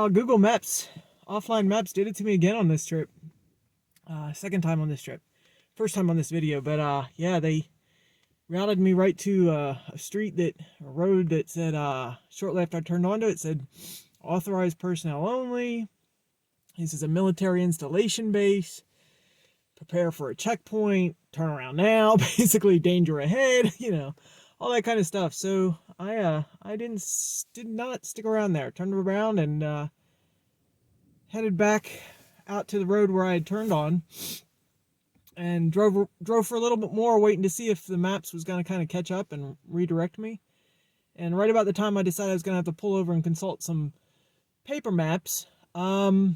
Google Maps, offline maps did it to me again on this trip. Second time on this trip. First time on this video, but yeah, they routed me right to a road that said, shortly after I turned onto it, said authorized personnel only. This is a military installation base. Prepare for a checkpoint. Turn around now. Basically, danger ahead. You know, all that kind of stuff. So I did not stick around there. Turned around and headed back out to the road where I had turned on, and drove for a little bit more, waiting to see if the maps was going to kind of catch up and redirect me. And right about the time I decided I was going to have to pull over and consult some paper maps, I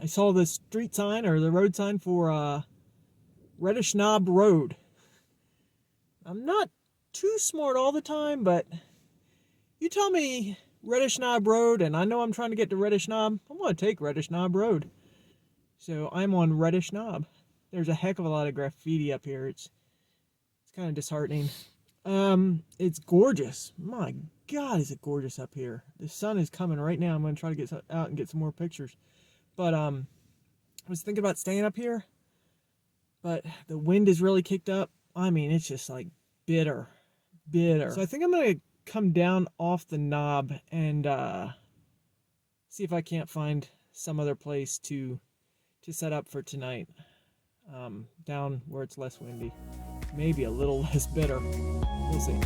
saw the street sign, or the road sign, for Reddish Knob Road. I'm not too smart all the time, but you tell me Reddish Knob Road, and I know I'm trying to get to Reddish Knob, I'm going to take Reddish Knob Road. So I'm on Reddish Knob. There's a heck of a lot of graffiti up here. It's kind of disheartening. It's gorgeous. My God, is it gorgeous up here. The sun is coming right now. I'm going to try to get out and get some more pictures. But I was thinking about staying up here, but the wind is really kicked up. I mean, it's just like bitter. So I think I'm going to come down off the knob and see if I can't find some other place to set up for tonight, down where it's less windy, maybe a little less bitter. We'll see.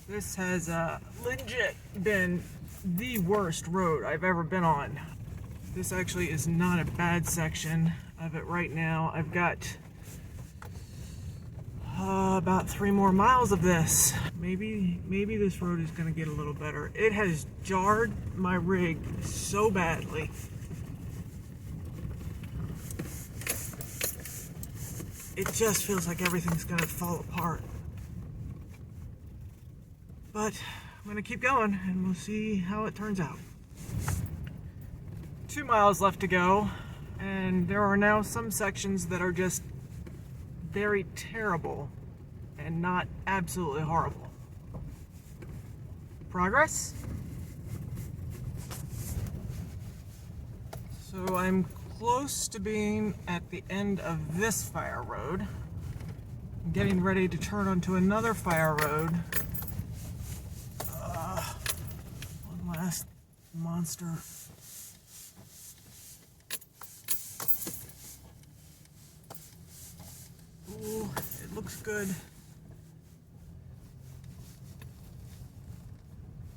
This has legit been the worst road I've ever been on. This actually is not a bad section of it right now. I've got about 3 more miles of this. Maybe this road is going to get a little better. It has jarred my rig so badly. It just feels like everything's going to fall apart. But I'm going to keep going and we'll see how it turns out. 2 miles left to go, and there are now some sections that are just very terrible and not absolutely horrible. Progress? So I'm close to being at the end of this fire road. I'm getting ready to turn onto another fire road. One last monster. Ooh, it looks good.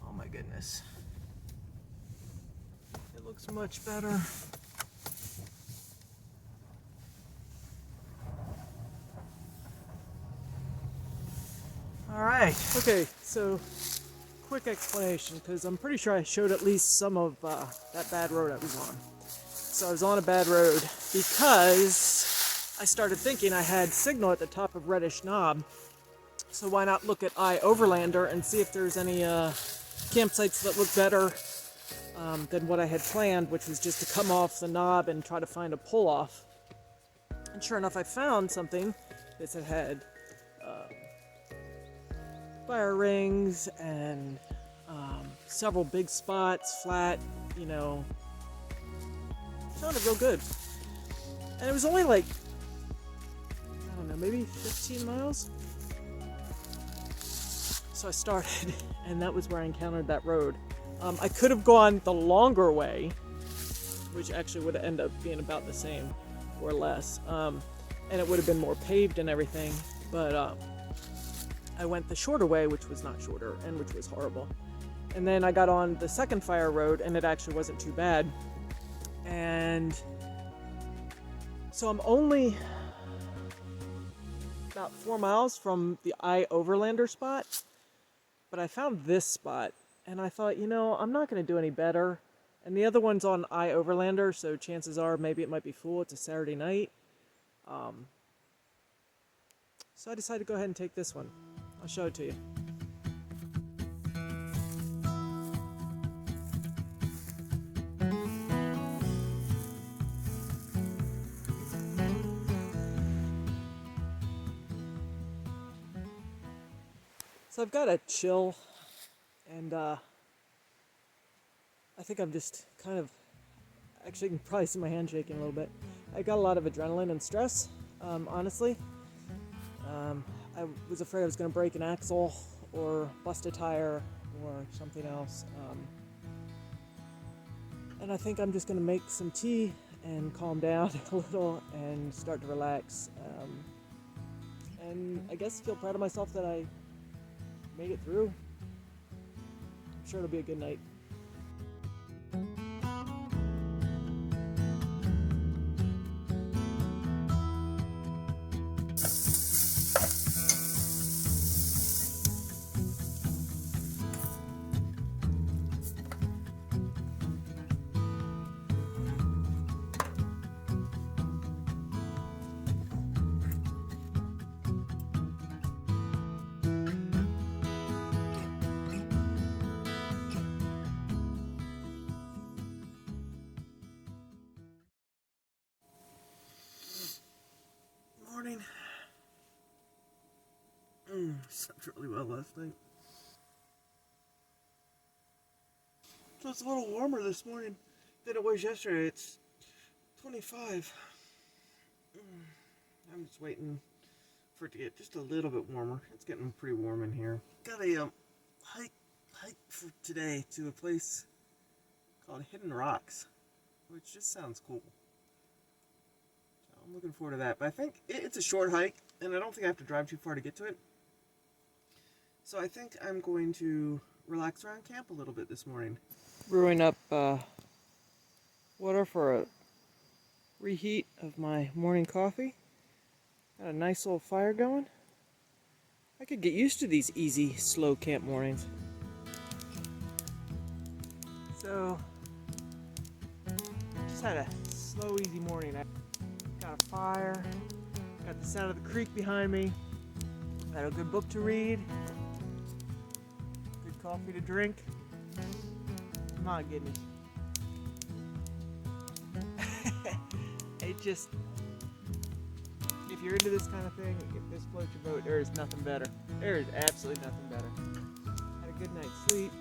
Oh my goodness. It looks much better. Alright, okay, so quick explanation, because I'm pretty sure I showed at least some of that bad road I was on. So I was on a bad road because I started thinking I had signal at the top of Reddish Knob, so why not look at iOverlander and see if there's any campsites that look better than what I had planned, which was just to come off the knob and try to find a pull-off. And sure enough, I found something that had fire rings and several big spots, flat, you know. Sounded real good. And it was only like, I don't know, maybe 15 miles? So I started, and that was where I encountered that road. I could have gone the longer way, which actually would end up being about the same, or less. And it would have been more paved and everything, but I went the shorter way, which was not shorter, and which was horrible. And then I got on the second fire road, and it actually wasn't too bad. And so I'm only about 4 miles from the iOverlander spot, but I found this spot, and I thought, you know, I'm not going to do any better. And the other one's on iOverlander, so chances are maybe it might be full. It's a Saturday night. So I decided to go ahead and take this one. I'll show it to you. So I've got a chill, and I think I'm just kind of, actually you can probably see my hand shaking a little bit. I got a lot of adrenaline and stress, honestly. I was afraid I was going to break an axle or bust a tire or something else. And I think I'm just going to make some tea and calm down a little and start to relax. And I guess feel proud of myself that I made it through. I'm sure it'll be a good night. Morning. Slept really well last night. So it's a little warmer this morning than it was yesterday. It's 25. I'm just waiting for it to get just a little bit warmer. It's getting pretty warm in here. Got a hike for today to a place called Hidden Rocks, which just sounds cool. So I'm looking forward to that. But I think it's a short hike, and I don't think I have to drive too far to get to it. So I think I'm going to relax around camp a little bit this morning. Brewing up water for a reheat of my morning coffee. Got a nice little fire going. I could get used to these easy, slow camp mornings. So, just had a slow, easy morning. I got a fire, got the sound of the creek behind me, got a good book to read, good coffee to drink. My goodness. It just, if you're into this kind of thing, if this floats your boat, there is nothing better. There is absolutely nothing better. Had a good night's sleep.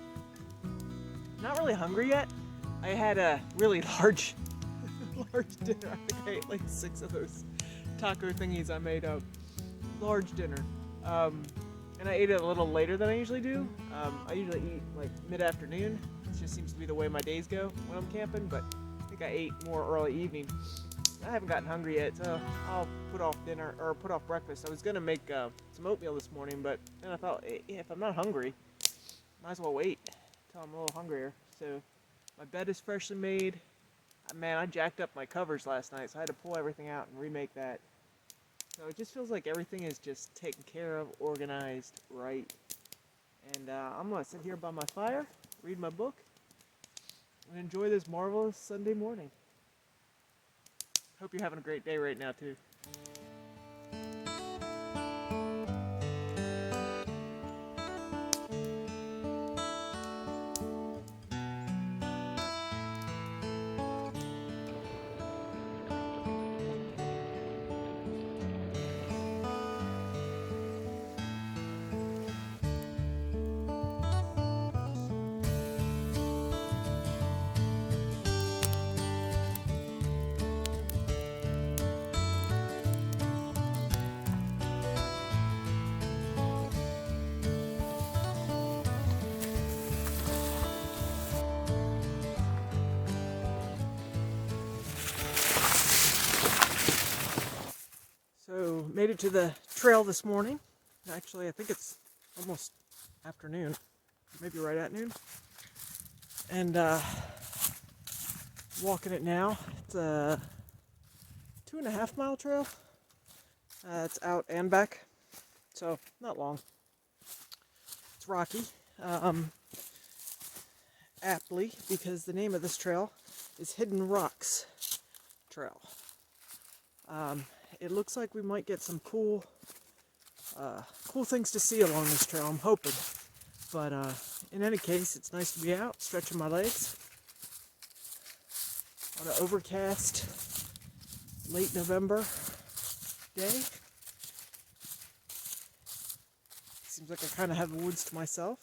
Not really hungry yet. I had a really large dinner. I think I ate like 6 of those taco thingies I made up. Large dinner. And I ate it a little later than I usually do. I usually eat like mid-afternoon. It just seems to be the way my days go when I'm camping, but I think I ate more early evening. I haven't gotten hungry yet, so I'll put off dinner, or put off breakfast. I was gonna make some oatmeal this morning, but then I thought, if I'm not hungry, might as well wait until I'm a little hungrier. So my bed is freshly made. Man, I jacked up my covers last night, so I had to pull everything out and remake that. So it just feels like everything is just taken care of, organized, right. And I'm gonna sit here by my fire, read my book, and enjoy this marvelous Sunday morning. Hope you're having a great day right now, too. So, made it to the trail this morning. Actually, I think it's almost afternoon, maybe right at noon. And walking it now. It's a 2.5 mile trail. It's out and back, so not long. It's rocky, aptly, because the name of this trail is Hidden Rocks Trail. It looks like we might get some cool things to see along this trail, I'm hoping. But in any case, it's nice to be out, stretching my legs on an overcast late November day. Seems Seems like I kind of have the woods to myself,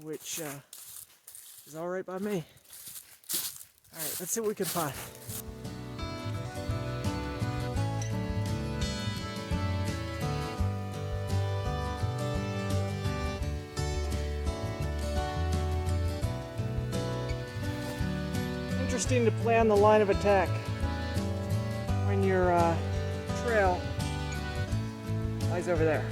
which is all right by me. All right, let's see what we can find. Interesting to plan the line of attack when your trail lies over there.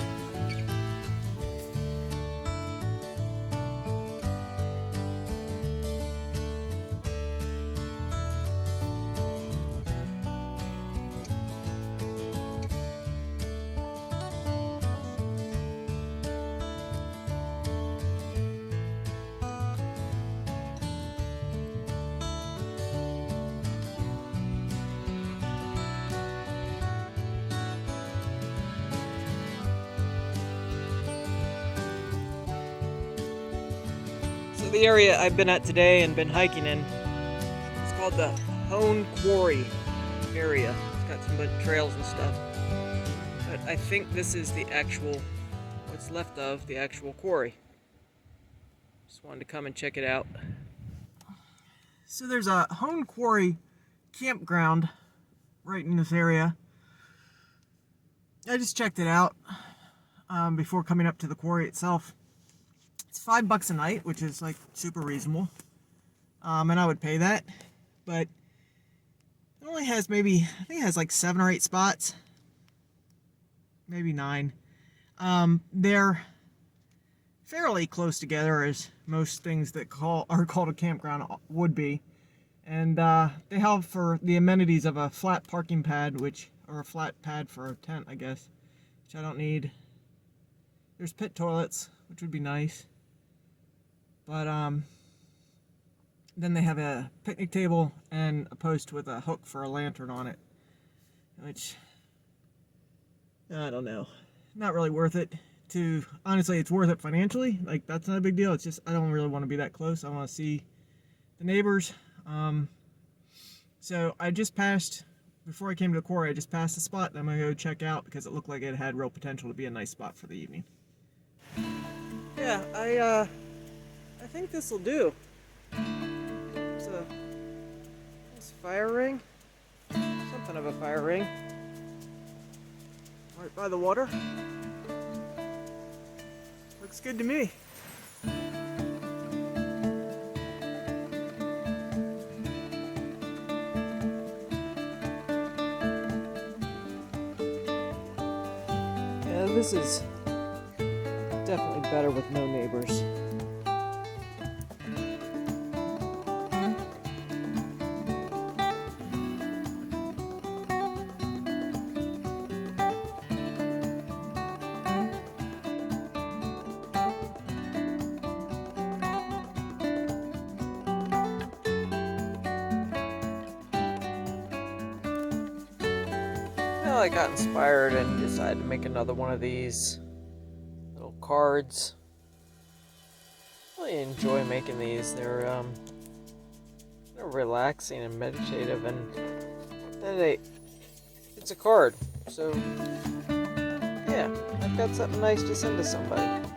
The area I've been at today and been hiking in, it's called the Quarry area. It's got some good trails and stuff. But I think this is the actual, what's left of the actual quarry. Just wanted to come and check it out. So there's a Quarry campground right in this area. I just checked it out before coming up to the quarry itself. It's $5 a night, which is like super reasonable, and I would pay that. But it only has I think it has like 7 or 8 spots, maybe 9. They're fairly close together, as most things that are called a campground would be, and they have for the amenities of a flat parking pad, or a flat pad for a tent, I guess, which I don't need. There's pit toilets, which would be nice. But then they have a picnic table and a post with a hook for a lantern on it, which, I don't know, not really worth it. Honestly, it's worth it financially. Like, that's not a big deal. It's just, I don't really want to be that close. I want to see the neighbors. So I just passed, before I came to the quarry, I just passed the spot that I'm going to go check out because it looked like it had real potential to be a nice spot for the evening. Yeah, I think this will do. It's a fire ring. Something of a fire ring. Right by the water. Looks good to me. Yeah, this is definitely better with no neighbors. Well, I got inspired and decided to make another one of these little cards. I really enjoy making these. They're relaxing and meditative, and then it's a card. So yeah, I've got something nice to send to somebody.